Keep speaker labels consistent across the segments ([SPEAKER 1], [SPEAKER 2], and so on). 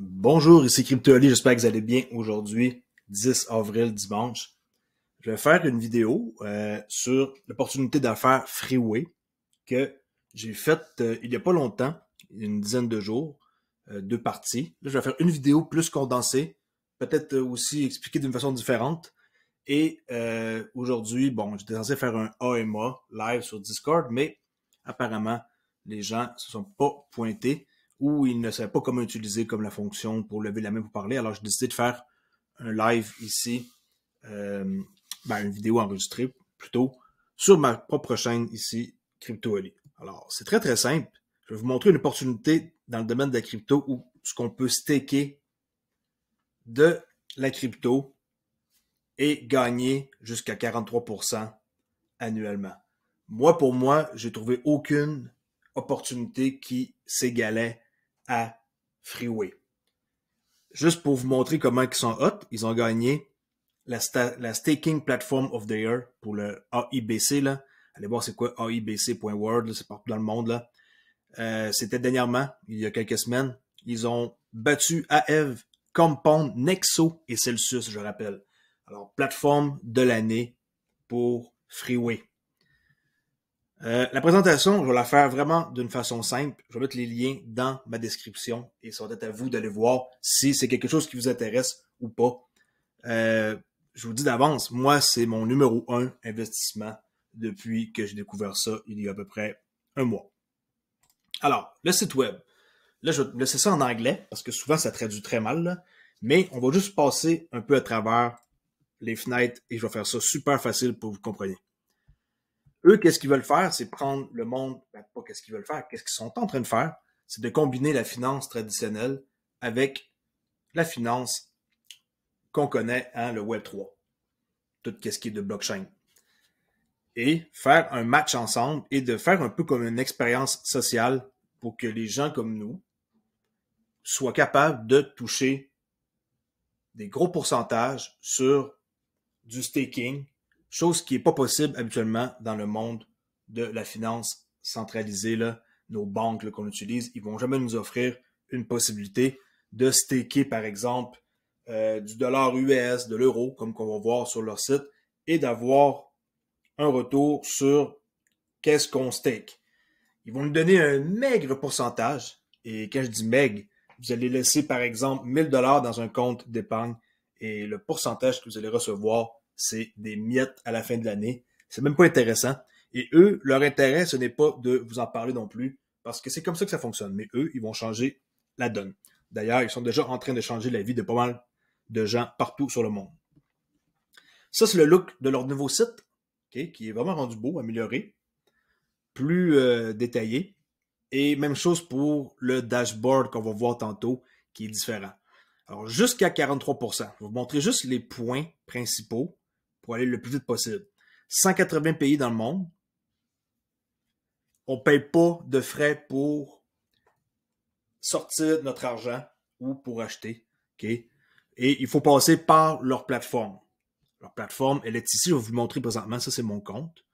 [SPEAKER 1] Bonjour, ici CryptoAli, j'espère que vous allez bien aujourd'hui, 10 avril, dimanche. Je vais faire une vidéo sur l'opportunité d'affaires Freeway que j'ai faite il n'y a pas longtemps, une dizaine de jours, deux parties. Là, je vais faire une vidéo plus condensée, peut-être aussi expliquer d'une façon différente. Et aujourd'hui, bon, j'étais censé faire un AMA live sur Discord, mais apparemment, les gens ne se sont pas pointés ou ils ne savaient pas comment utiliser comme la fonction pour lever la main pour parler. Alors, j'ai décidé de faire un live ici, une vidéo enregistrée plutôt, sur ma propre chaîne ici, CryptoAli. Alors, c'est très très simple. Je vais vous montrer une opportunité dans le domaine de la crypto où ce qu'on peut staker de la crypto et gagner jusqu'à 43% annuellement. Pour moi, j'ai trouvé aucune opportunité qui s'égalait à Freeway. Juste pour vous montrer comment ils sont hot, ils ont gagné la Staking Platform of the Year pour le AIBC. Là. Allez voir c'est quoi AIBC.world, c'est partout dans le monde. Là. C'était dernièrement, il y a quelques semaines. Ils ont battu AEV, Compound, Nexo et Celsius, je rappelle. Alors, plateforme de l'année pour Freeway. La présentation, je vais la faire vraiment d'une façon simple. Je vais mettre les liens dans ma description et ça va être à vous d'aller voir si c'est quelque chose qui vous intéresse ou pas. Je vous dis d'avance, moi, c'est mon numéro 1 investissement depuis que j'ai découvert ça il y a à peu près un mois. Alors, le site web. Là, je vais laisser ça en anglais parce que souvent, ça traduit très mal. Là. Mais on va juste passer un peu à travers les fenêtres et je vais faire ça super facile pour que vous compreniez. Eux, qu'est-ce qu'ils veulent faire? C'est prendre le monde, pas qu'est-ce qu'ils veulent faire, qu'est-ce qu'ils sont en train de faire? C'est de combiner la finance traditionnelle avec la finance qu'on connaît, hein, le Web 3. Tout ce qui est de blockchain. Et faire un match ensemble et de faire un peu comme une expérience sociale pour que les gens comme nous soient capables de toucher des gros pourcentages sur du staking, chose qui n'est pas possible habituellement dans le monde de la finance centralisée. Là. Nos banques qu'on utilise, ils ne vont jamais nous offrir une possibilité de staker, par exemple, du dollar US, de l'euro, comme qu'on va voir sur leur site, et d'avoir un retour sur qu'est-ce qu'on stake. Ils vont nous donner un maigre pourcentage, et quand je dis maigre, vous allez laisser, par exemple, 1000 dollars dans un compte d'épargne, et le pourcentage que vous allez recevoir, c'est des miettes à la fin de l'année. C'est même pas intéressant. Et eux, leur intérêt, ce n'est pas de vous en parler non plus, parce que c'est comme ça que ça fonctionne. Mais eux, ils vont changer la donne. D'ailleurs, ils sont déjà en train de changer la vie de pas mal de gens partout sur le monde. Ça, c'est le look de leur nouveau site, okay, qui est vraiment rendu beau, amélioré, plus détaillé. Et même chose pour le dashboard qu'on va voir tantôt, qui est différent. Alors, jusqu'à 43%. Je vais vous montrer juste les points principaux pour aller le plus vite possible. 180 pays dans le monde. On ne paye pas de frais pour sortir notre argent ou pour acheter. Okay? Et il faut passer par leur plateforme. Leur plateforme, elle est ici. Je vais vous montrer présentement. Ça, c'est mon compte.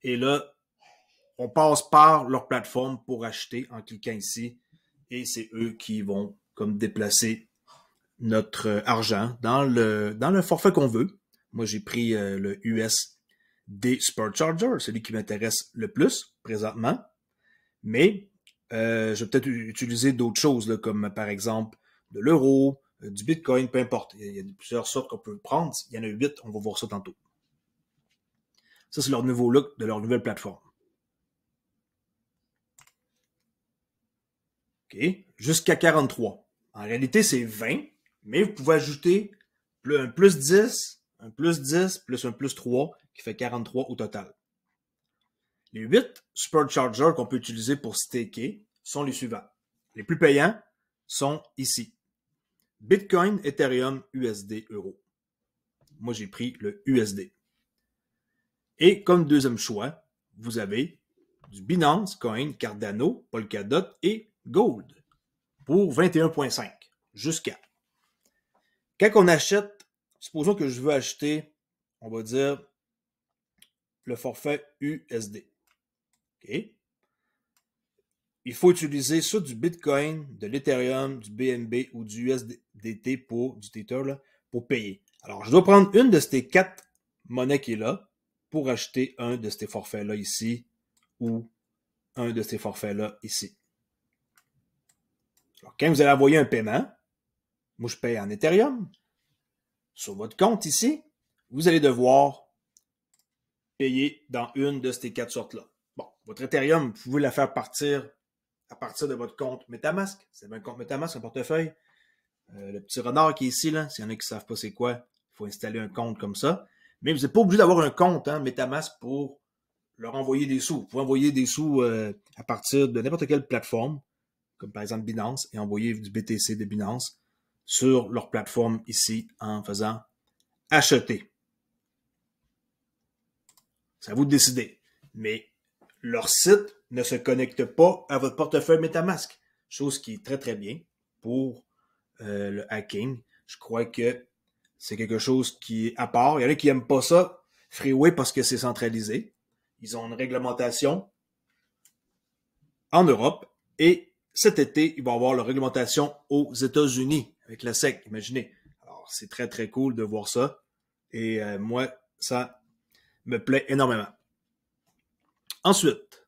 [SPEAKER 1] Et là, on passe par leur plateforme pour acheter en cliquant ici. Et c'est eux qui vont comme déplacer notre argent dans le forfait qu'on veut. Moi, j'ai pris le USD Supercharger, celui qui m'intéresse le plus présentement. Mais je vais peut-être utiliser d'autres choses, là, comme par exemple de l'euro, du Bitcoin, peu importe. Il y a plusieurs sortes qu'on peut prendre. Il y en a 8, on va voir ça tantôt. Ça, c'est leur nouveau look de leur nouvelle plateforme. OK? Jusqu'à 43. En réalité, c'est 20, mais vous pouvez ajouter un plus 10, un plus 10, plus un plus 3, qui fait 43 au total. Les 8 superchargers qu'on peut utiliser pour staker sont les suivants. Les plus payants sont ici. Bitcoin, Ethereum, USD, Euro. Moi, j'ai pris le USD. Et comme deuxième choix, vous avez du Binance, Coin, Cardano, Polkadot et Gold pour 21,5 jusqu'à. Quand on achète, supposons que je veux acheter, on va dire, le forfait USD. OK? il faut utiliser soit du Bitcoin, de l'Ethereum, du BNB ou du USDT du Tether là, pour payer. Alors, je dois prendre une de ces 4 monnaies qui est là pour acheter un de ces forfaits-là ici ou un de ces forfaits-là ici. Alors, quand vous allez envoyer un paiement, moi je paye en Ethereum, sur votre compte ici, vous allez devoir payer dans une de ces 4 sortes-là. Bon, votre Ethereum, vous pouvez la faire partir à partir de votre compte MetaMask. C'est un compte MetaMask, un portefeuille. Le petit renard qui est ici, là, s'il y en a qui ne savent pas c'est quoi, il faut installer un compte comme ça. Mais vous n'êtes pas obligé d'avoir un compte MetaMask pour leur envoyer des sous. Vous pouvez envoyer des sous à partir de n'importe quelle plateforme, comme par exemple Binance, et envoyer du BTC de Binance sur leur plateforme ici en faisant acheter. C'est à vous de décider. Mais leur site ne se connecte pas à votre portefeuille MetaMask, chose qui est très très bien pour le hacking. Je crois que c'est quelque chose qui est à part. Il y en a qui n'aiment pas ça, Freeway, parce que c'est centralisé. Ils ont une réglementation en Europe et cet été, il va y avoir la réglementation aux États-Unis avec la SEC, imaginez. Alors, c'est très très cool de voir ça et moi, ça me plaît énormément. Ensuite,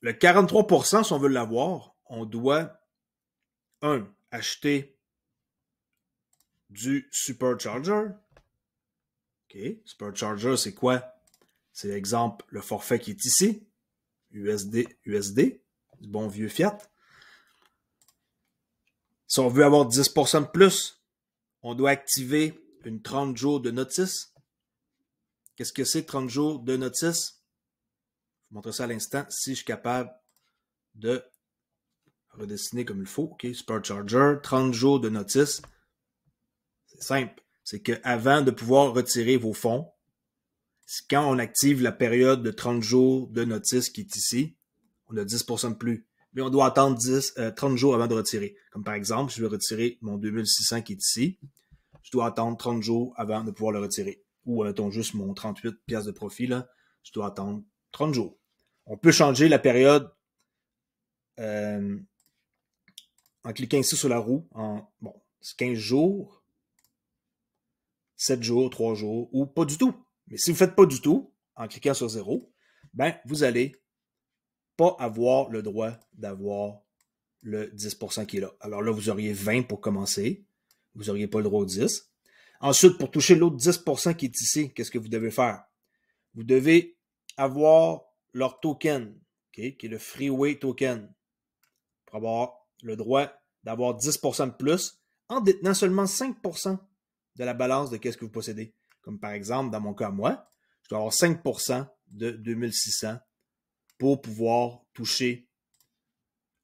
[SPEAKER 1] le 43%, si on veut l'avoir, on doit, acheter du Supercharger. OK, Supercharger, c'est quoi? C'est exemple le forfait qui est ici, USD, du bon vieux fiat. Si on veut avoir 10% de plus, on doit activer une 30 jours de notice. Qu'est-ce que c'est 30 jours de notice? Je vous montre ça à l'instant si je suis capable de redessiner comme il faut. OK, Supercharger, 30 jours de notice. C'est simple. C'est qu'avant de pouvoir retirer vos fonds, quand on active la période de 30 jours de notice qui est ici, on a 10% de plus. Mais on doit attendre 30 jours avant de retirer. Comme par exemple, si je veux retirer mon 2600 qui est ici, je dois attendre 30 jours avant de pouvoir le retirer. Ou mettons juste mon 38 piastres de profit, là, je dois attendre 30 jours. On peut changer la période en cliquant ici sur la roue en 15 jours, 7 jours, 3 jours, ou pas du tout. Mais si vous ne faites pas du tout, en cliquant sur 0, ben vous allez pas avoir le droit d'avoir le 10% qui est là. Alors là, vous auriez 20 pour commencer. Vous n'auriez pas le droit au 10. Ensuite, pour toucher l'autre 10% qui est ici, qu'est-ce que vous devez faire? Vous devez avoir leur token, okay, qui est le Freeway Token, pour avoir le droit d'avoir 10% de plus en détenant seulement 5% de la balance de qu'est-ce que vous possédez. Comme par exemple, dans mon cas, moi, je dois avoir 5% de 2600 pour pouvoir toucher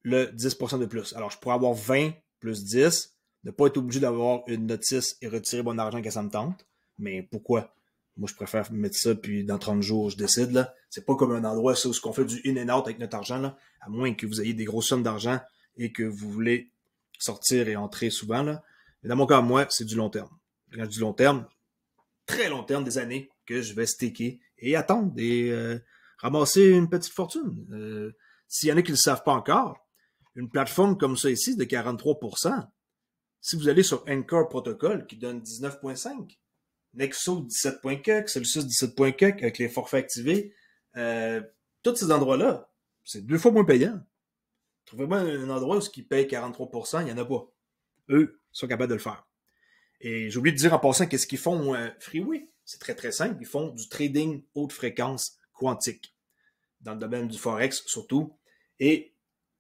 [SPEAKER 1] le 10% de plus. Alors, je pourrais avoir 20 plus 10, ne pas être obligé d'avoir une notice et retirer mon argent quand ça me tente. Mais pourquoi? Moi, je préfère mettre ça, puis dans 30 jours, je décide. Là. C'est pas comme un endroit où on fait du in and out avec notre argent, là, à moins que vous ayez des grosses sommes d'argent et que vous voulez sortir et entrer souvent. Là. Mais dans mon cas, moi, c'est du long terme. Quand je dis long terme, très long terme, des années, que je vais staker et attendre et ramasser une petite fortune. S'il y en a qui ne le savent pas encore, une plateforme comme ça ici, de 43%, si vous allez sur Anchor Protocol, qui donne 19.5, Nexo 17.4, Celsius 17.4, avec les forfaits activés, tous ces endroits-là, c'est 2 fois moins payant. Trouvez-moi un endroit où ils payent 43%, il n'y en a pas. Eux sont capables de le faire. Et j'ai oublié de dire en passant qu'est-ce qu'ils font Freeway. C'est très très simple. Ils font du trading haute fréquence quantique dans le domaine du Forex surtout. Et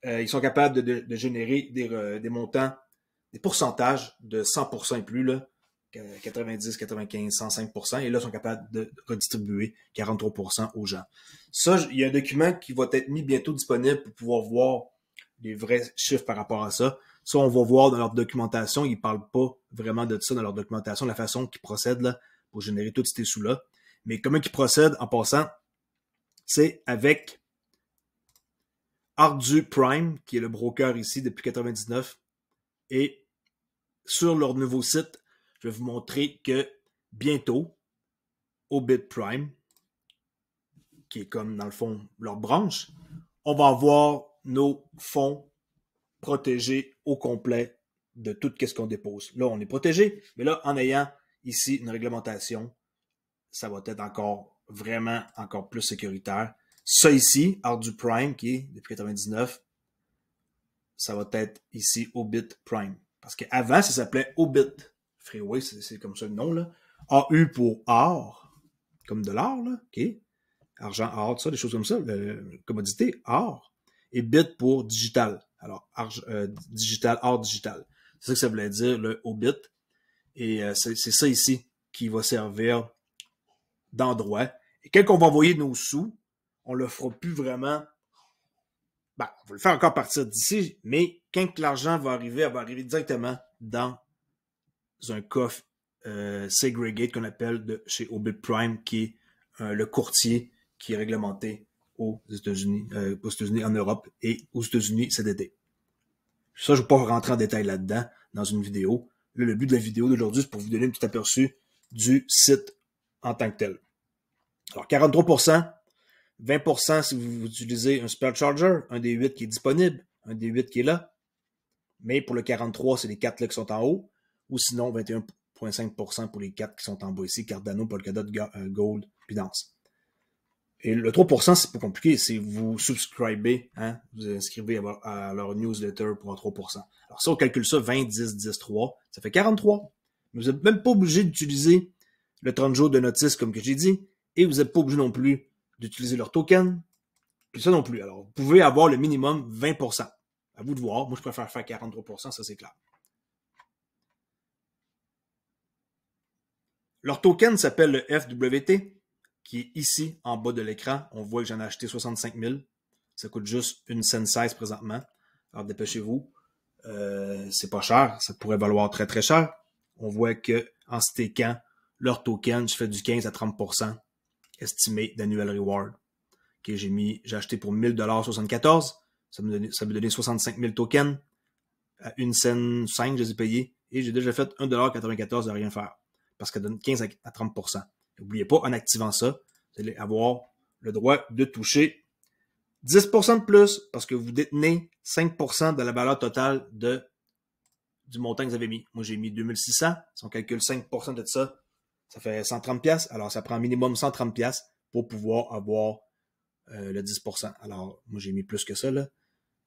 [SPEAKER 1] ils sont capables de générer des montants, des pourcentages de 100% et plus, là, 90, 95, 105%. Et là, ils sont capables de redistribuer 43% aux gens. Ça, il y a un document qui va être mis bientôt disponible pour pouvoir voir les vrais chiffres par rapport à ça. Ça, on va voir dans leur documentation. Ils ne parlent pas vraiment de ça dans leur documentation, la façon qu'ils procèdent là, pour générer tous ces sous-là. Mais comment ils procèdent en passant, c'est avec Ardu Prime, qui est le broker ici depuis 99. Et sur leur nouveau site, je vais vous montrer que bientôt, au BitPrime, qui est comme, dans le fond, leur branche, on va avoir nos fonds protégés au complet de tout ce qu'on dépose. Là, on est protégé, mais là, en ayant ici une réglementation, ça va être vraiment encore plus sécuritaire. Ça ici, Ardu Prime, qui est depuis 99, ça va être ici Obit Prime. Parce qu'avant, ça s'appelait Obit Freeway, c'est comme ça le nom, là. AU pour or, comme de l'or, là, ok? Argent, or, tout ça, des choses comme ça, commodité, or. Et bit pour digital. Alors, digital, or digital. C'est ça que ça voulait dire, le Obit. Et c'est ça ici qui va servir d'endroit. Et quand on va envoyer nos sous, on le fera plus vraiment. Ben, on va le faire encore partir d'ici, mais quand l'argent va arriver, elle va arriver directement dans un coffre segregate qu'on appelle de chez Obit Prime, qui est le courtier qui est réglementé aux États-Unis, en Europe et aux États-Unis CDD. Ça, je ne vais pas rentrer en détail là-dedans dans une vidéo. Là, le but de la vidéo d'aujourd'hui, c'est pour vous donner un petit aperçu du site en tant que tel. Alors, 43%, 20% si vous utilisez un Supercharger, un des 8 qui est disponible, un des 8 qui est là. Mais pour le 43, c'est les 4 là qui sont en haut. Ou sinon, 21,5% pour les 4 qui sont en bas ici, Cardano, Polkadot, Gold, Binance. Et le 3%, c'est pas compliqué, c'est vous subscribez, hein, vous inscrivez à leur newsletter pour un 3%. Alors ça, on calcule ça, 20, 10, 10, 3, ça fait 43. Mais vous n'êtes même pas obligé d'utiliser le 30 jours de notice, comme que j'ai dit, et vous n'êtes pas obligé non plus d'utiliser leur token, puis ça non plus. Alors, vous pouvez avoir le minimum 20%. À vous de voir. Moi, je préfère faire 43%, ça c'est clair. Leur token s'appelle le FWT, qui est ici, en bas de l'écran. On voit que j'en ai acheté 65 000. Ça coûte juste une cent 16 présentement. Alors, dépêchez-vous. C'est pas cher. Ça pourrait valoir très, très cher. On voit que en stakant leur token, je fais du 15 à 30% estimé d'annual reward. Okay, j'ai acheté pour 1000,74 $. Ça me donnait 65 000 tokens. À 1 cent 5, je les ai payés. Et j'ai déjà fait 1,94 $ de rien faire. Parce qu'elle donne 15 à 30%. N'oubliez pas, en activant ça, vous allez avoir le droit de toucher 10% de plus parce que vous détenez 5% de la valeur totale du montant que vous avez mis. Moi, j'ai mis 2600. Si on calcule 5% de ça, ça fait 130$. Alors, ça prend minimum 130$ pour pouvoir avoir le 10%. Alors, moi, j'ai mis plus que ça, là.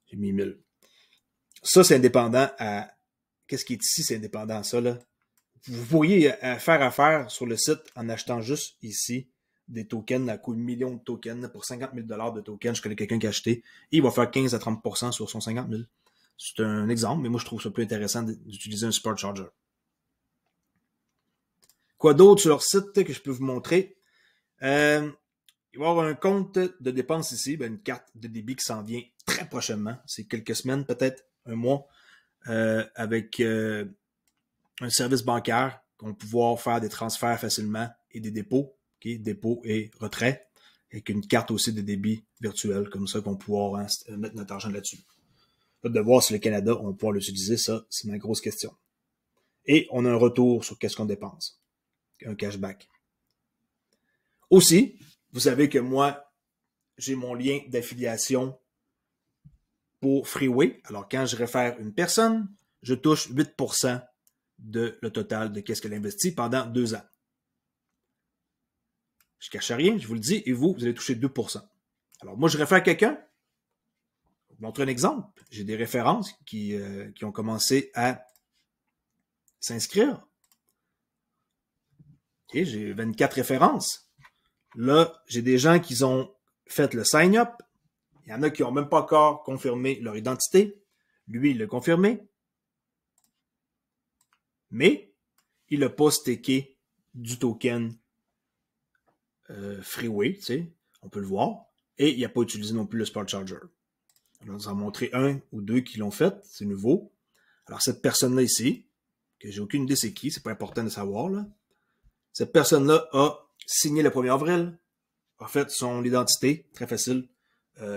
[SPEAKER 1] J'ai mis 1000. Ça, c'est indépendant à... Qu'est-ce qui est ici, c'est indépendant à ça, là. Vous pourriez faire affaire sur le site en achetant juste ici des tokens à coût de millions de tokens pour 50 000 $ de tokens. Je connais quelqu'un qui a acheté et il va faire 15 à 30% sur son 50 000. C'est un exemple, mais moi je trouve ça plus intéressant d'utiliser un Supercharger. Quoi d'autre sur leur site que je peux vous montrer? Il va y avoir un compte de dépenses ici, une carte de débit qui s'en vient très prochainement. C'est quelques semaines, peut-être un mois, avec un service bancaire qu'on va pouvoir faire des transferts facilement et des dépôts, okay, dépôts et retrait, avec une carte aussi de débit virtuelle, comme ça qu'on va pouvoir mettre notre argent là-dessus. De voir si le Canada, on va pouvoir l'utiliser, ça, c'est ma grosse question. Et on a un retour sur qu'est-ce qu'on dépense. Un cashback. Aussi, vous savez que moi, j'ai mon lien d'affiliation pour Freeway. Alors, quand je réfère une personne, je touche 8% de le total de qu'est-ce qu'elle investit pendant 2 ans. Je ne cache rien, je vous le dis, et vous allez toucher 2%. Alors, moi, je réfère quelqu'un. Je vous montre un exemple. J'ai des références qui ont commencé à s'inscrire. Okay, j'ai 24 références. Là, j'ai des gens qui ont fait le sign-up. Il y en a qui n'ont même pas encore confirmé leur identité. Lui, il l'a confirmé. Mais il n'a pas staké du token Freeway, tu sais, on peut le voir. Et il n'a pas utilisé non plus le Supercharger. On nous en a montré un ou deux qui l'ont fait, c'est nouveau. Alors cette personne-là ici, que j'ai aucune idée c'est qui, c'est pas important de savoir, là. Cette personne-là a signé le 1er avril, a fait son identité, très facile,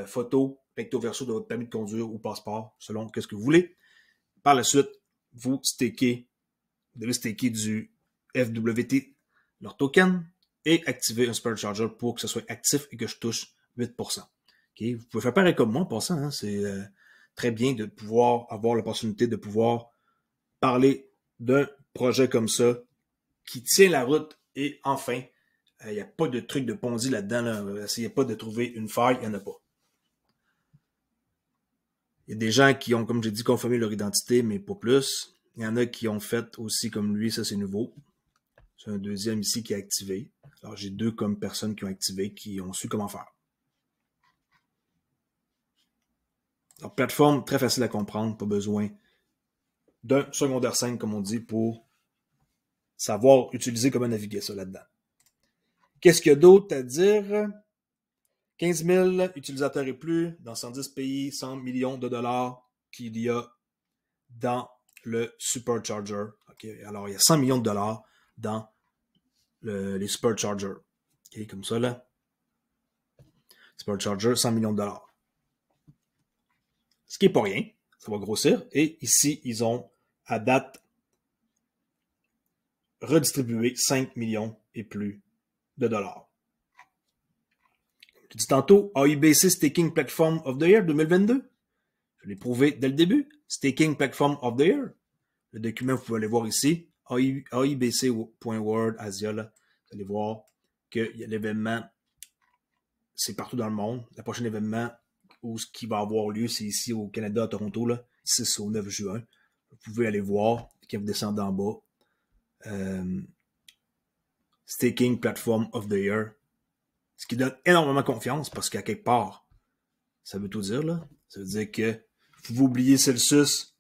[SPEAKER 1] photo, recto verso de votre permis de conduire ou passeport, selon ce que vous voulez. Par la suite, vous devez staker du FWT, leur token. et activer un supercharger pour que ce soit actif et que je touche 8%. Okay? Vous pouvez faire pareil comme moi en passant. Hein? C'est très bien de pouvoir avoir l'opportunité de pouvoir parler d'un projet comme ça qui tient la route et enfin, il n'y a pas de truc de Ponzi là-dedans. Là. Essayez pas de trouver une faille, il n'y en a pas. Il y a des gens qui ont, comme j'ai dit, confirmé leur identité, mais pas plus. Il y en a qui ont fait aussi comme lui, ça c'est nouveau. C'est un deuxième ici qui a activé. Alors j'ai 2 comme personnes qui ont activé, qui ont su comment faire. Alors plateforme très facile à comprendre, pas besoin d'un secondaire 5 comme on dit pour savoir utiliser comment naviguer ça là-dedans. Qu'est-ce qu'il y a d'autre à dire? 15 000 utilisateurs et plus dans 110 pays, 100 millions de dollars qu'il y a dans le Supercharger. Okay? Alors, il y a 100 millions de dollars dans les Superchargers. Okay? Comme ça, là. Supercharger, 100 millions de dollars. Ce qui n'est pas rien. Ça va grossir. Et ici, ils ont, à date, redistribué 5 millions et plus de dollars. Je dis tantôt, AIBC Staking Platform of the Year 2022. Je l'ai prouvé dès le début. Staking Platform of the Year. Le document, vous pouvez aller voir ici. AIBC.world Asia. Là. Vous allez voir que l'événement, c'est partout dans le monde. Le prochain événement où ce qui va avoir lieu, c'est ici au Canada, à Toronto, là, 6 au 9 juin. Vous pouvez aller voir quand vous descendez en bas. Staking Platform of the Year. Ce qui donne énormément confiance parce qu'à quelque part, ça veut tout dire, là. Ça veut dire que vous oubliez Celsius,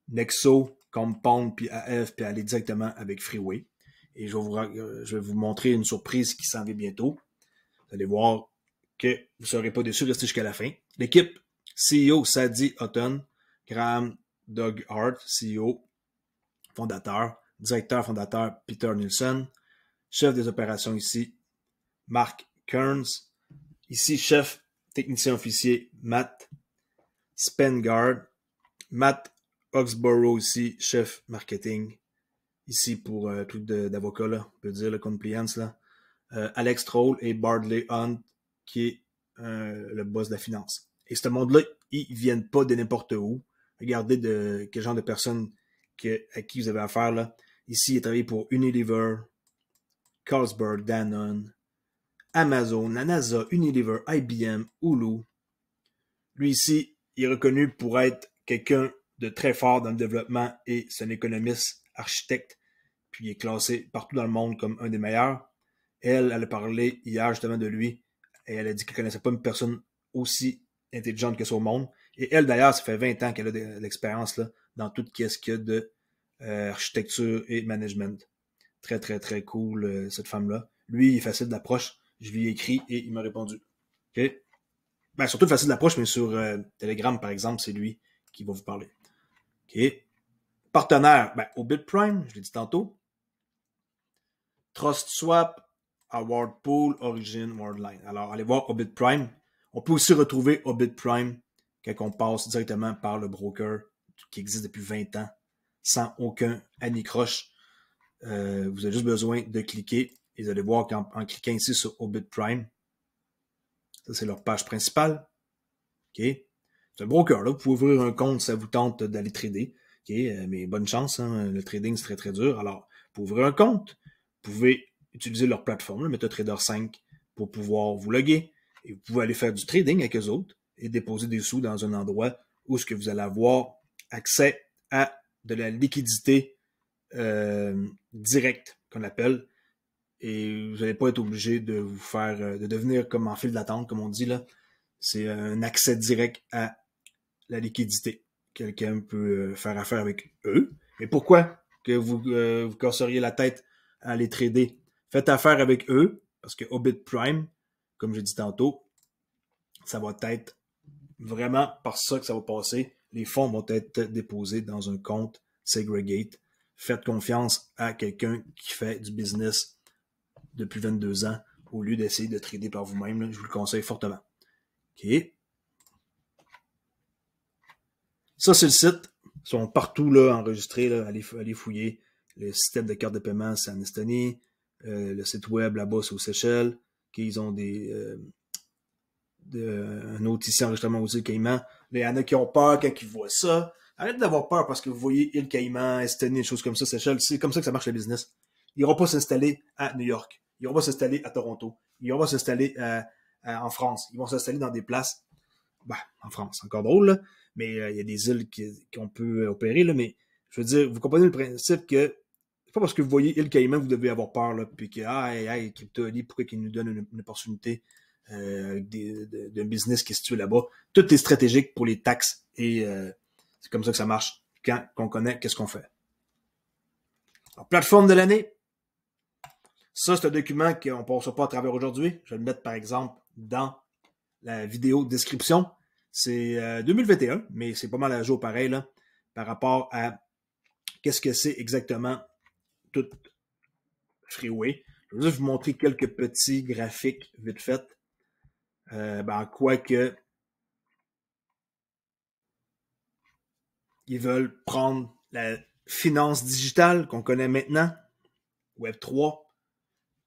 [SPEAKER 1] Nexo, Compound, puis AF, puis aller directement avec Freeway. Et je vais vous montrer une surprise qui s'en vient bientôt. Vous allez voir que vous ne serez pas déçus, restez jusqu'à la fin. L'équipe, CEO Sadie Hutton, Graham Doug Hart, CEO, fondateur, directeur fondateur Peter Nielsen, chef des opérations ici, Mark Kearns, ici chef technicien officier Matt Spengard, Matt Oxborough ici, chef marketing, ici pour tout d'avocat, là, on peut dire, le compliance, là. Alex Troll et Bardley Hunt, qui est le boss de la finance. Et ce monde-là, ils viennent pas de n'importe où. Regardez de quel genre de personnes à qui vous avez affaire, là. Ici, il a travaillé pour Unilever, Carlsberg, Danone, Amazon, NASA, Unilever, IBM, Hulu. Lui ici, il est reconnu pour être quelqu'un de très fort dans le développement et c'est un économiste, architecte, puis il est classé partout dans le monde comme un des meilleurs. Elle a parlé hier justement de lui et elle a dit qu'elle ne connaissait pas une personne aussi intelligente que ça au monde. Et elle, d'ailleurs, ça fait 20 ans qu'elle a de l'expérience là, dans tout ce qu'il y a de architecture et management. Très, très, très cool, cette femme-là. Lui, il est facile d'approche. Je lui ai écrit et il m'a répondu. OK? Ben, surtout facile d'approche, mais sur Telegram, par exemple, c'est lui qui va vous parler. OK? Partenaire, ben, Obit Prime, je l'ai dit tantôt. TrustSwap, Award Pool, Origin, Worldline. Alors, allez voir Obit Prime. On peut aussi retrouver Obit Prime quand on passe directement par le broker qui existe depuis 20 ans, sans aucun anicroche. Vous avez juste besoin de cliquer et vous allez voir qu'en cliquant ici sur Obit Prime, ça c'est leur page principale. OK? C'est un broker, là. Vous pouvez ouvrir un compte si ça vous tente d'aller trader. OK? Mais bonne chance, hein? Le trading, c'est très, très dur. Alors, pour ouvrir un compte, vous pouvez utiliser leur plateforme, le MetaTrader 5, pour pouvoir vous loguer. Et vous pouvez aller faire du trading avec eux autres et déposer des sous dans un endroit où ce que vous allez avoir accès à de la liquidité directe, qu'on appelle. Et vous n'allez pas être obligé de vous faire, de devenir comme en file d'attente, comme on dit là. C'est un accès direct à la liquidité. Quelqu'un peut faire affaire avec eux. Mais pourquoi que vous casseriez la tête à les trader? Faites affaire avec eux, parce que Obit Prime, comme j'ai dit tantôt, ça va être vraiment par ça que ça va passer. Les fonds vont être déposés dans un compte Segregate. Faites confiance à quelqu'un qui fait du business depuis 22 ans au lieu d'essayer de trader par vous-même. Je vous le conseille fortement. OK. Ça, c'est le site. Ils sont partout là, enregistrés. Là. Allez fouiller. Le système de carte de paiement, c'est en Estonie. le site web là-bas, c'est aux Seychelles, qu'ils ont un autre ici, enregistrement aux îles Caïmans. Là, il y en a qui ont peur quand ils voient ça. Arrêtez d'avoir peur parce que vous voyez îles Caïmans, Estonie, des choses comme ça, Seychelles. C'est comme ça que ça marche le business. Ils n'iront pas s'installer à New York. Ils n'iront pas s'installer à Toronto. Ils n'iront pas s'installer en France. Ils vont s'installer dans des places, en France, encore drôle, là, mais il y a des îles qu'on peut opérer, là, mais je veux dire, vous comprenez le principe que c'est pas parce que vous voyez île Caïman que vous devez avoir peur, là, puis que, hey, Crypto.ly, pourquoi qu'il nous donne une opportunité d'un business qui est situé là-bas. Tout est stratégique pour les taxes et c'est comme ça que ça marche quand on connaît qu'est-ce qu'on fait. Alors, plateforme de l'année. Ça, c'est un document qu'on ne passera pas à travers aujourd'hui. Je vais le mettre, par exemple, dans la vidéo description. C'est 2021, mais c'est pas mal à jour pareil, là, par rapport à qu'est-ce que c'est exactement tout Freeway. Je vais juste vous montrer quelques petits graphiques vite fait. Quoi que ils veulent prendre la finance digitale qu'on connaît maintenant, Web3,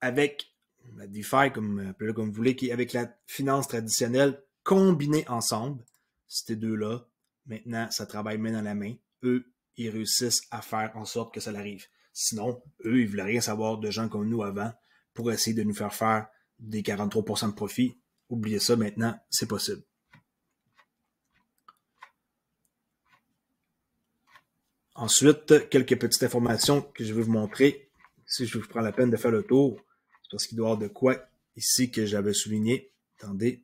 [SPEAKER 1] avec la DeFi, appelez-le comme vous voulez, qui est avec la finance traditionnelle, combinée ensemble. Ces deux-là, maintenant, ça travaille main dans la main. Eux, ils réussissent à faire en sorte que ça l'arrive. Sinon, eux, ils ne voulaient rien savoir de gens comme nous avant pour essayer de nous faire des 43% de profit. Oubliez ça, maintenant, c'est possible. Ensuite, quelques petites informations que je vais vous montrer. Si je vous prends la peine de faire le tour, c'est parce qu'il doit y avoir de quoi ici que j'avais souligné. Attendez.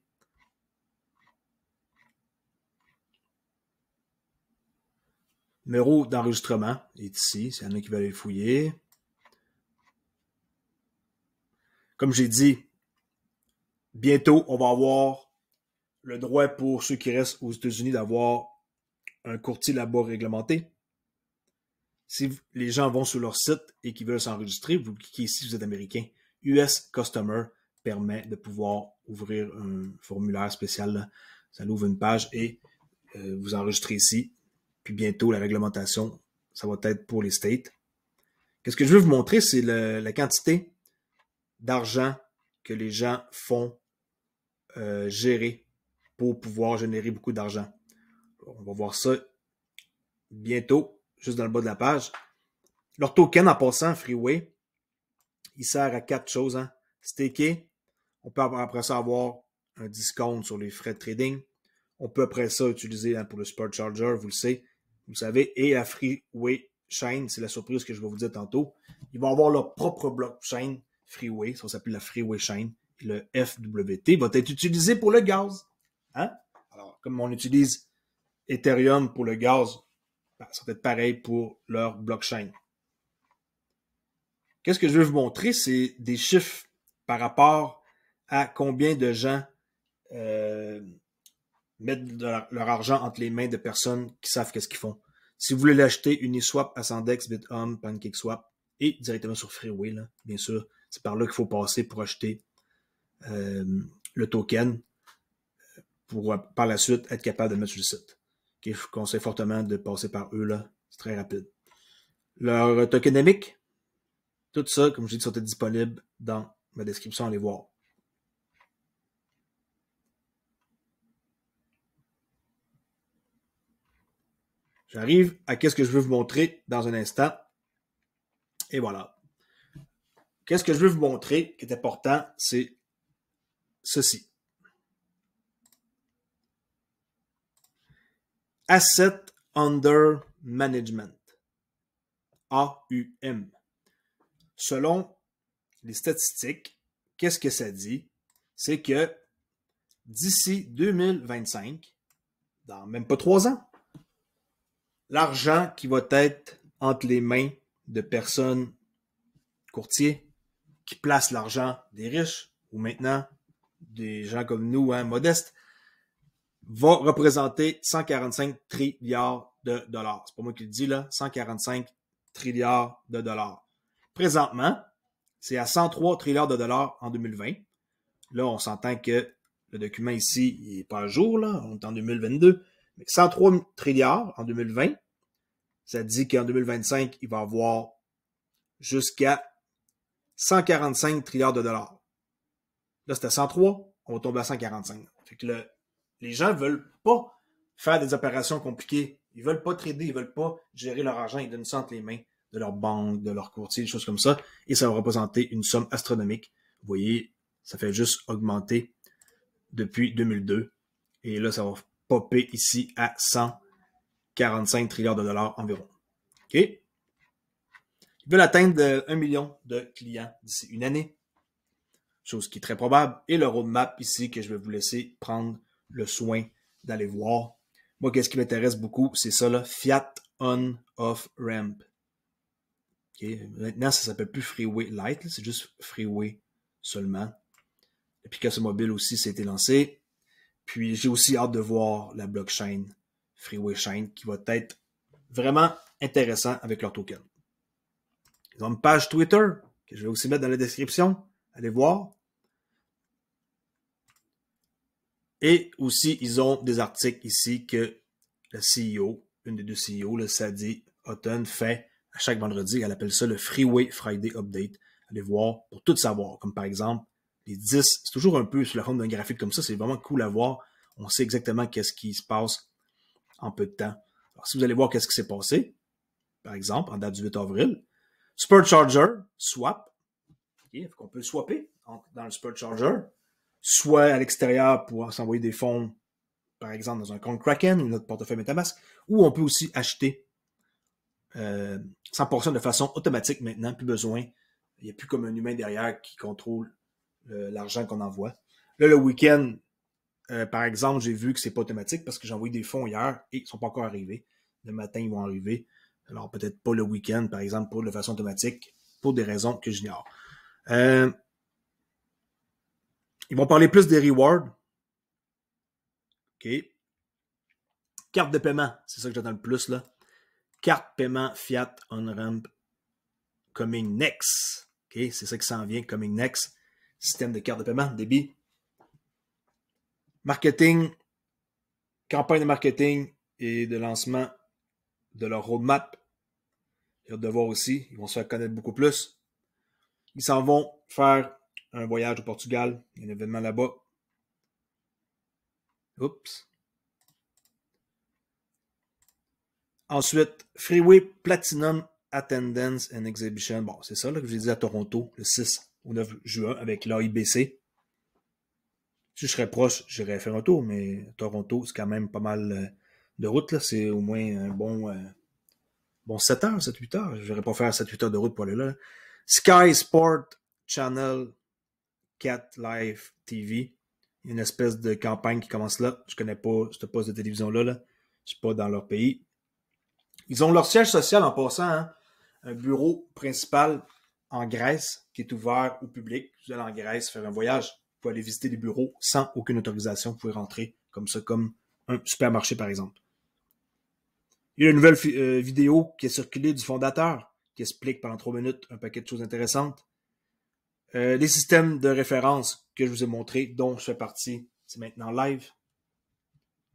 [SPEAKER 1] Numéro d'enregistrement est ici, s'il y en a qui veulent aller fouiller. Comme j'ai dit, bientôt, on va avoir le droit pour ceux qui restent aux États-Unis d'avoir un courtier là-bas réglementé. Si les gens vont sur leur site et qu'ils veulent s'enregistrer, vous cliquez ici si vous êtes américain. US Customer permet de pouvoir ouvrir un formulaire spécial. Là. Ça ouvre une page et vous enregistrez ici. Puis bientôt, la réglementation, ça va être pour les States. Qu'est-ce que je veux vous montrer, c'est la quantité d'argent que les gens font gérer pour pouvoir générer beaucoup d'argent. On va voir ça bientôt, juste dans le bas de la page. Leur token, en passant, Freeway, il sert à 4 choses. Hein. Staker, on peut après ça avoir un discount sur les frais de trading. On peut après ça utiliser pour le Spot Charger, vous le savez. Et la Freeway Chain, c'est la surprise que je vais vous dire tantôt. Ils vont avoir leur propre blockchain Freeway, ça s'appelle la Freeway Chain. Et le FWT va être utilisé pour le gaz. Hein? Alors, comme on utilise Ethereum pour le gaz, ça va être pareil pour leur blockchain. Qu'est-ce que je veux vous montrer? C'est des chiffres par rapport à combien de gens mettent leur argent entre les mains de personnes qui savent qu'est-ce qu'ils font. Si vous voulez l'acheter, Uniswap, Ascendex, BitHub, PancakeSwap et directement sur Freeway, là, bien sûr, c'est par là qu'il faut passer pour acheter le token pour par la suite être capable de le mettre sur le site. Okay, je vous conseille fortement de passer par eux, là. C'est très rapide. Leur tokenomique, tout ça, comme je dis, sont disponibles dans ma description, allez voir. J'arrive à qu'est-ce que je veux vous montrer dans un instant. Et voilà. Qu'est-ce que je veux vous montrer qui est important, c'est ceci. Asset Under Management. AUM. Selon les statistiques, qu'est-ce que ça dit? C'est que d'ici 2025, dans même pas 3 ans, l'argent qui va être entre les mains de personnes courtiers qui placent l'argent des riches ou maintenant des gens comme nous, hein, modestes, va représenter 145 trilliards de dollars. C'est pas moi qui le dis, là. 145 trilliards de dollars. Présentement, c'est à 103 trilliards de dollars en 2020. Là, on s'entend que le document ici, il n'est pas à jour, là. On est en 2022. Mais 103 trilliards en 2020, ça dit qu'en 2025, il va y avoir jusqu'à 145 trilliards de dollars. Là, c'était 103, on va tomber à 145. Fait que les gens veulent pas faire des opérations compliquées. Ils veulent pas trader, ils veulent pas gérer leur argent, ils donnent ça entre les mains de leur banque, de leur courtier, des choses comme ça, et ça va représenter une somme astronomique. Vous voyez, ça fait juste augmenter depuis 2002. Et là, ça va popper ici à 145 trilliards de dollars environ. OK? Ils veulent atteindre 1 million de clients d'ici une année. Chose qui est très probable. Et le roadmap ici que je vais vous laisser prendre le soin d'aller voir. Moi, qu'est-ce qui m'intéresse beaucoup, c'est ça, là, Fiat On Off Ramp. Okay. Maintenant, ça s'appelle plus Freeway Lite, c'est juste Freeway seulement. L'application mobile aussi, ça a été lancé. Puis, j'ai aussi hâte de voir la blockchain Freeway Chain qui va être vraiment intéressant avec leur token. Ils ont une page Twitter que je vais aussi mettre dans la description. Allez voir. Et aussi, ils ont des articles ici que le CEO, une des deux CEO, le Sadie Houghton, fait à chaque vendredi. Elle appelle ça le Freeway Friday Update. Allez voir pour tout savoir. Comme par exemple, les 10, c'est toujours un peu sous la forme d'un graphique comme ça. C'est vraiment cool à voir. On sait exactement qu'est-ce qui se passe en peu de temps. Alors, si vous allez voir qu'est-ce qui s'est passé, par exemple, en date du 8 avril, Supercharger, swap. Okay, on peut swapper dans le Supercharger, soit à l'extérieur pour s'envoyer des fonds, par exemple, dans un compte Kraken ou notre portefeuille MetaMask, ou on peut aussi acheter 100% de façon automatique maintenant, plus besoin. Il n'y a plus comme un humain derrière qui contrôle l'argent qu'on envoie. Là, le week-end, par exemple, j'ai vu que c'est pas automatique parce que j'ai envoyé des fonds hier et ils ne sont pas encore arrivés. Le matin, ils vont arriver. Alors, peut-être pas le week-end, par exemple, pour de façon automatique, pour des raisons que j'ignore. Ils vont parler plus des rewards. OK. Carte de paiement, c'est ça que j'attends le plus, là. Carte paiement Fiat On-Ramp Coming Next. OK, c'est ça qui s'en vient, Coming Next. Système de carte de paiement, débit. Marketing, campagne de marketing et de lancement de leur roadmap. J'ai hâte de voir aussi. Ils vont se faire connaître beaucoup plus. Ils s'en vont faire un voyage au Portugal. Il y a un événement là-bas. Oups. Ensuite, Freeway Platinum Attendance and Exhibition. Bon, c'est ça là, que je l'ai dit à Toronto le 6 au 9 juin avec l'AIBC. Si je serais proche, j'irais faire un tour, mais Toronto, c'est quand même pas mal de route. C'est au moins un bon 7 heures, 7-8 heures. Je n'irais pas faire 7-8 heures de route pour aller là. Sky Sport Channel 4 Live TV. Il y a une espèce de campagne qui commence là. Je connais pas ce poste de télévision-là. Là. Je suis pas dans leur pays. Ils ont leur siège social en passant, hein, un bureau principal en Grèce qui est ouvert au public. Vous allez en Grèce faire un voyage, vous pouvez aller visiter des bureaux sans aucune autorisation. Vous pouvez rentrer comme ça, comme un supermarché par exemple. Il y a une nouvelle vidéo qui est circulée du fondateur qui explique pendant 3 minutes un paquet de choses intéressantes. Les systèmes de référence que je vous ai montrés, dont je fais partie, c'est maintenant live.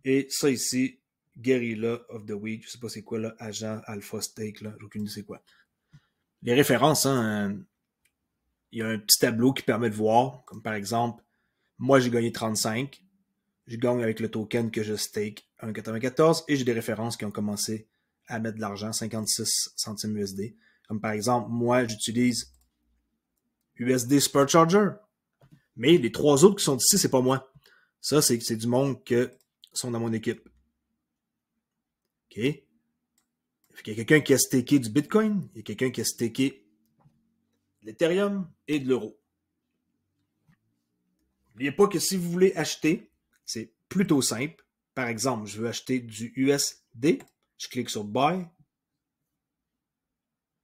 [SPEAKER 1] Et ça ici, Guerrilla of the Week, je sais pas c'est quoi là, Agent Alpha Stake, là, j'ai aucune idée c'est quoi. Les références, hein, il y a un petit tableau qui permet de voir, comme par exemple, moi j'ai gagné 35, je gagne avec le token que je stake 1,94 et j'ai des références qui ont commencé à mettre de l'argent, 56 centimes USD. Comme par exemple, moi j'utilise USD Supercharger, mais les 3 autres qui sont ici, c'est pas moi. Ça, c'est du monde qui sont dans mon équipe. OK? Il y a quelqu'un qui a staké du Bitcoin, il y a quelqu'un qui a staké de l'Ethereum et de l'euro. N'oubliez pas que si vous voulez acheter, c'est plutôt simple. Par exemple, je veux acheter du USD, je clique sur Buy.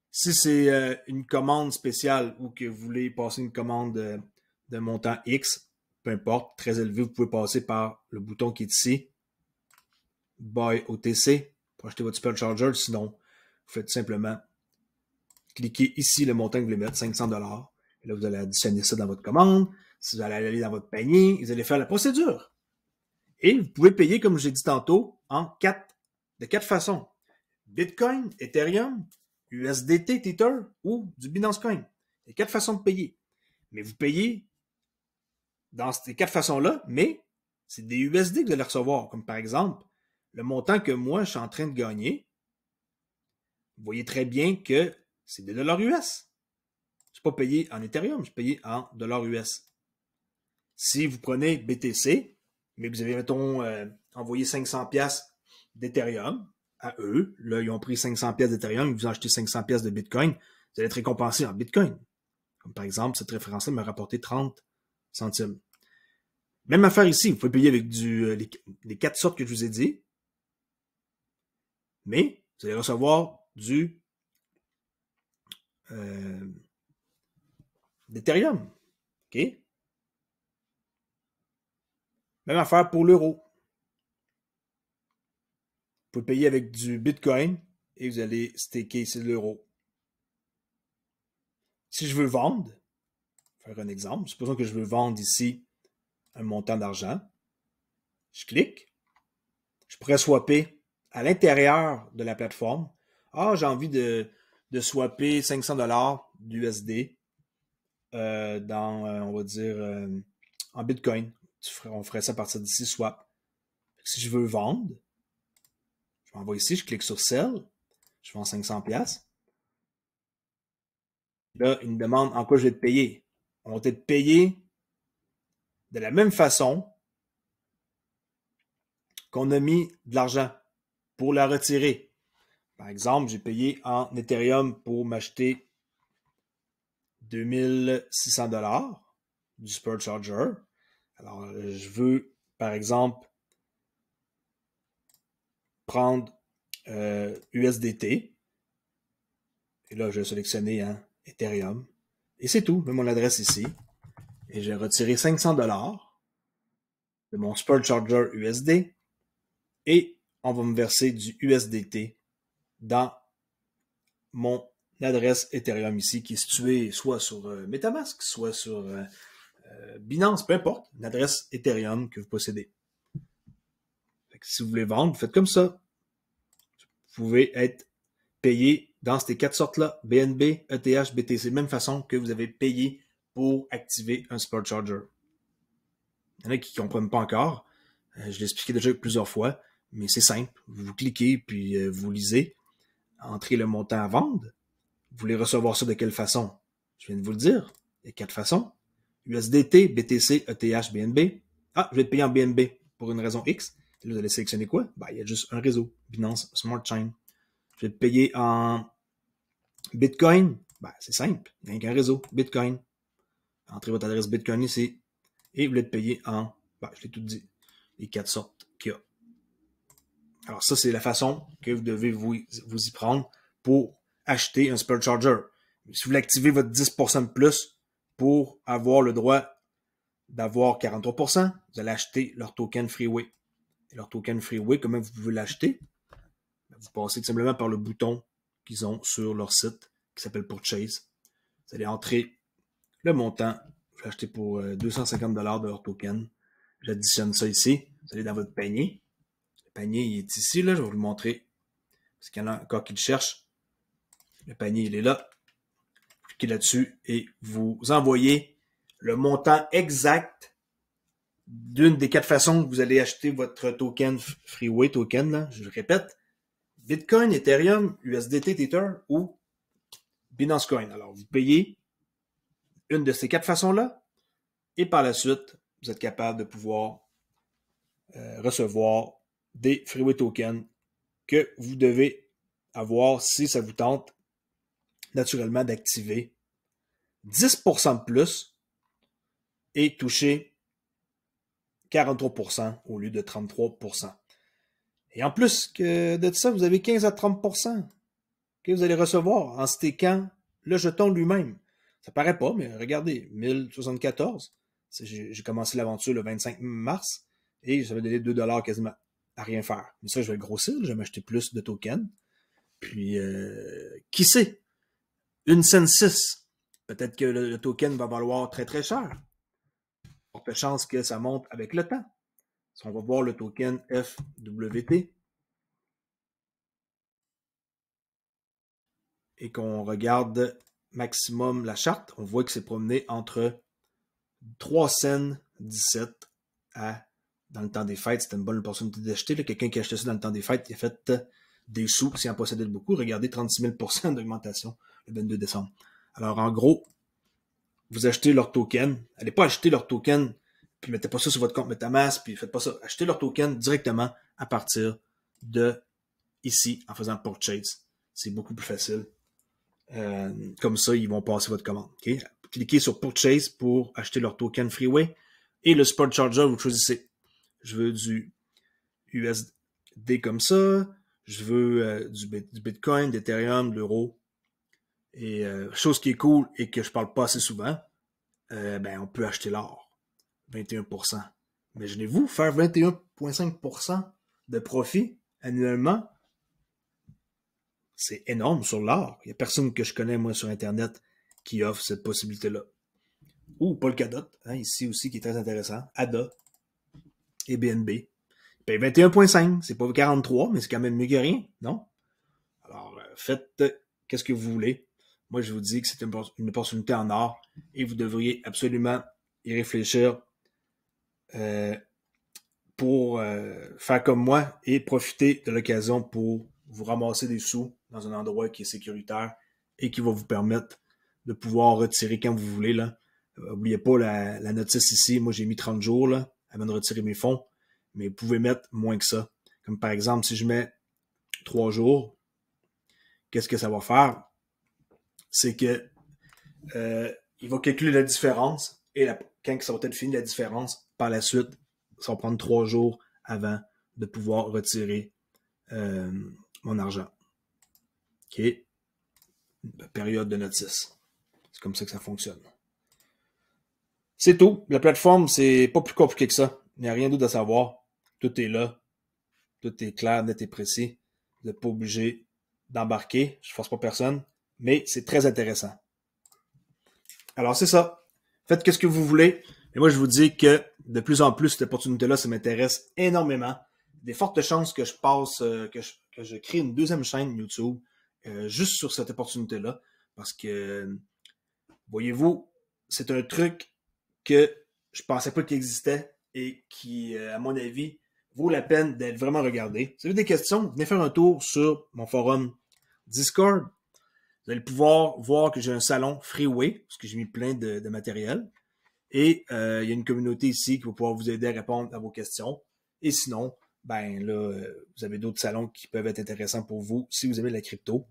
[SPEAKER 1] Si c'est une commande spéciale ou que vous voulez passer une commande de montant X, peu importe, très élevé, vous pouvez passer par le bouton qui est ici, Buy OTC, pour acheter votre Supercharger. Sinon, vous faites simplement cliquer ici le montant que vous voulez mettre, 500$. Et là, vous allez additionner ça dans votre commande. Si vous allez aller dans votre panier, vous allez faire la procédure. Et vous pouvez payer, comme je l'ai dit tantôt, de 4 façons. Bitcoin, Ethereum, USDT, Tether ou du Binance Coin. Il y a 4 façons de payer. Mais vous payez dans ces 4 façons-là, mais c'est des USD que vous allez recevoir. Comme par exemple, le montant que moi, je suis en train de gagner, vous voyez très bien que c'est des dollars US. Je ne suis pas payé en Ethereum, je suis payé en dollars US. Si vous prenez BTC, mais que vous avez, mettons, envoyé 500$ d'Ethereum à eux, là, ils ont pris 500$ d'Ethereum, ils vous ont acheté 500$ de Bitcoin, vous allez être récompensé en Bitcoin. Comme par exemple, cette référence-là m'a rapporté 30 centimes. Même affaire ici, vous pouvez payer avec les 4 sortes que je vous ai dit, mais vous allez recevoir d'Ethereum. OK? Même affaire pour l'euro. Vous pouvez payer avec du Bitcoin et vous allez staker ici l'euro. Si je veux vendre, faire un exemple, supposons que je veux vendre ici un montant d'argent, je clique, je pourrais swapper à l'intérieur de la plateforme. Ah, j'ai envie de swapper 500$ d'USD dans, on va dire, en Bitcoin. On ferait ça à partir d'ici, swap. Si je veux vendre, je m'envoie ici, je clique sur Sell, je vends 500$. Là, il me demande en quoi je vais te payer. On va te payer de la même façon qu'on a mis de l'argent pour la retirer. Par exemple, j'ai payé en Ethereum pour m'acheter 2600$ du Supercharger. Alors, je veux, par exemple, prendre USDT. Et là, je vais sélectionner Ethereum. Et c'est tout. Je mets mon adresse ici. Et j'ai retiré 500$ de mon Supercharger USD. Et on va me verser du USDT dans mon adresse Ethereum ici, qui est située soit sur MetaMask, soit sur Binance, peu importe, une adresse Ethereum que vous possédez. Fait que si vous voulez vendre, vous faites comme ça. Vous pouvez être payé dans ces 4 sortes-là, BNB, ETH, BTC, même façon que vous avez payé pour activer un Supercharger. Il y en a qui ne comprennent pas encore. Je l'ai expliqué déjà plusieurs fois, mais c'est simple. Vous cliquez, puis vous lisez, entrez le montant à vendre. Vous voulez recevoir ça de quelle façon? Je viens de vous le dire. Il y a 4 façons. USDT, BTC, ETH, BNB. Ah, je vais te payer en BNB pour une raison X. Et là, vous allez sélectionner quoi? Ben, il y a juste un réseau, Binance Smart Chain. Je vais te payer en Bitcoin. Ben, c'est simple. Il n'y a qu'un réseau, Bitcoin. Entrez votre adresse Bitcoin ici. Et vous voulez te payer en, ben, je l'ai tout dit, les 4 sortes qu'il y a. Alors ça, c'est la façon que vous devez vous y prendre pour acheter un Supercharger. Si vous voulez activer votre 10% de plus pour avoir le droit d'avoir 43%, vous allez acheter leur token Freeway. Et leur token Freeway, comment vous pouvez l'acheter? Vous passez tout simplement par le bouton qu'ils ont sur leur site qui s'appelle Purchase. Vous allez entrer le montant. Je vais acheter pour 250$ de leur token. J'additionne ça ici. Vous allez dans votre panier. Le panier il est ici, là. Je vais vous le montrer. Parce qu'il y en a encore qui le cherchent. Le panier, il est là. Vous cliquez là-dessus et vous envoyez le montant exact d'une des 4 façons que vous allez acheter votre token Freeway token. Là. Je le répète. Bitcoin, Ethereum, USDT, Tether ou Binance Coin. Alors, vous payez une de ces 4 façons-là et par la suite, vous êtes capable de pouvoir recevoir des Freeway tokens que vous devez avoir si ça vous tente naturellement d'activer 10% de plus et toucher 43% au lieu de 33%. Et en plus que de ça, vous avez 15 à 30% que vous allez recevoir en stakant le jeton lui-même. Ça paraît pas, mais regardez, 1074, j'ai commencé l'aventure le 25 mars et ça m'a donné 2$ quasiment à rien faire. Mais ça, je vais le grossir, je vais m'acheter plus de tokens. Puis, qui sait? Une scène 6. Peut-être que le token va valoir très très cher. Forte chance que ça monte avec le temps. Si on va voir le token FWT et qu'on regarde maximum la charte, on voit que c'est promené entre 3 cents 17 à, dans le temps des fêtes, c'était une bonne opportunité d'acheter. Quelqu'un qui a acheté ça dans le temps des fêtes, il a fait des sous s'il en possédait beaucoup. Regardez, 36 000 d'augmentation le 22 décembre. Alors, en gros, vous achetez leur token. Allez pas acheter leur token, puis mettez pas ça sur votre compte MetaMask, puis faites pas ça. Achetez leur token directement à partir de ici, en faisant purchase. C'est beaucoup plus facile. Comme ça, ils vont passer votre commande. Okay? Cliquez sur Purchase pour acheter leur token Freeway. Et le Spot Charger, vous choisissez. Je veux du USD comme ça. Je veux du Bitcoin, d'Ethereum, de l'euro. Et chose qui est cool et que je parle pas assez souvent, on peut acheter l'or. 21%. Imaginez-vous faire 21,5% de profit annuellement. C'est énorme sur l'or. Il n'y a personne que je connais, moi, sur Internet qui offre cette possibilité-là. Ou Polkadot, ici aussi, qui est très intéressant. ADA et BNB. Ils payent 21,5. C'est pas 43, mais c'est quand même mieux que rien, non? Alors, faites qu'est-ce que vous voulez. Moi, je vous dis que c'est une opportunité en or et vous devriez absolument y réfléchir pour faire comme moi et profiter de l'occasion pour vous ramasser des sous dans un endroit qui est sécuritaire et qui va vous permettre de pouvoir retirer quand vous voulez. Là. N'oubliez pas la notice ici. Moi, j'ai mis 30 jours là, avant de retirer mes fonds, mais vous pouvez mettre moins que ça. Comme par exemple, si je mets 3 jours, qu'est-ce que ça va faire? C'est que il va calculer la différence et quand ça va être fini, la différence, par la suite, ça va prendre 3 jours avant de pouvoir retirer mon argent. OK? Période de notice. C'est comme ça que ça fonctionne. C'est tout. La plateforme, c'est pas plus compliqué que ça. Il n'y a rien d'autre à savoir. Tout est là. Tout est clair, net et précis. Vous n'êtes pas obligé d'embarquer. Je ne force pas personne. Mais c'est très intéressant. Alors, c'est ça. Faites ce que vous voulez. Et moi, je vous dis que de plus en plus, cette opportunité-là, ça m'intéresse énormément. Des fortes chances que je passe, que je crée une deuxième chaîne YouTube juste sur cette opportunité-là. Parce que, voyez-vous, c'est un truc que je pensais pas qu'il existait et qui, à mon avis, vaut la peine d'être vraiment regardé. Si vous avez des questions, venez faire un tour sur mon forum Discord. Vous allez pouvoir voir que j'ai un salon Freeway, parce que j'ai mis plein de matériel. Et il y a une communauté ici qui va pouvoir vous aider à répondre à vos questions. Et sinon, vous avez d'autres salons qui peuvent être intéressants pour vous si vous aimez la crypto.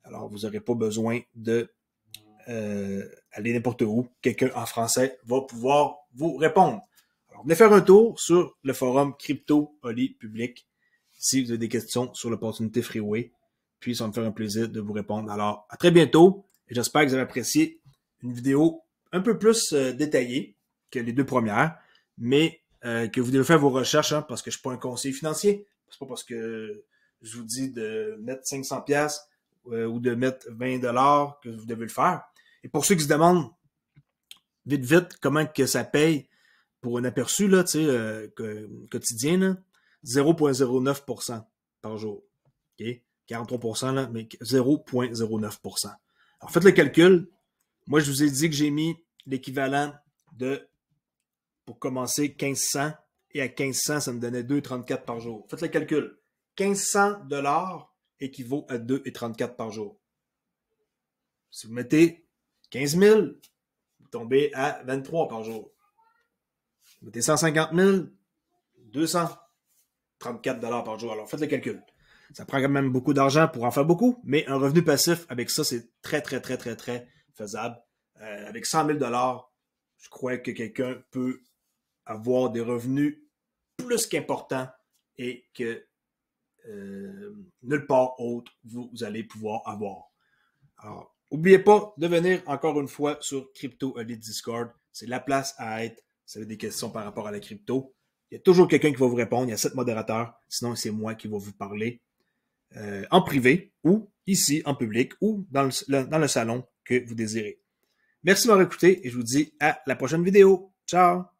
[SPEAKER 1] Alors, vous n'aurez pas besoin de aller n'importe où. Quelqu'un en français va pouvoir vous répondre. Alors, venez faire un tour sur le forum Crypto Oli Public si vous avez des questions sur l'opportunité Freeway. Puis, ça va me faire un plaisir de vous répondre. Alors, à très bientôt et j'espère que vous avez apprécié une vidéo un peu plus détaillée que les 2 premières, mais que vous devez faire vos recherches parce que je ne suis pas un conseiller financier. C'est pas parce que je vous dis de mettre 500$ ou de mettre 20$ que vous devez le faire. Et pour ceux qui se demandent vite comment que ça paye pour un aperçu là, quotidien, là, 0,09% par jour. Okay? 43%, là, mais 0,09%. Alors, faites le calcul. Moi, je vous ai dit que j'ai mis l'équivalent de, pour commencer, 1500. Et à 1500, ça me donnait 2,34 par jour. Faites le calcul. 1500$ équivaut à 2,34 par jour. Si vous mettez 15 000, vous tombez à 23 par jour. Vous mettez 150 000, 234$ par jour. Alors, faites le calcul. Ça prend quand même beaucoup d'argent pour en faire beaucoup, mais un revenu passif, avec ça, c'est très faisable. Avec 100 000$, je crois que quelqu'un peut avoir des revenus plus qu'importants et que nulle part autre vous allez pouvoir avoir. Alors, n'oubliez pas de venir encore une fois sur Crypto Oli Discord. C'est la place à être. Si vous avez des questions par rapport à la crypto, il y a toujours quelqu'un qui va vous répondre. Il y a 7 modérateurs. Sinon, c'est moi qui vais vous parler en privé ou ici en public ou dans le salon que vous désirez. Merci de m'avoir écouté et je vous dis à la prochaine vidéo. Ciao!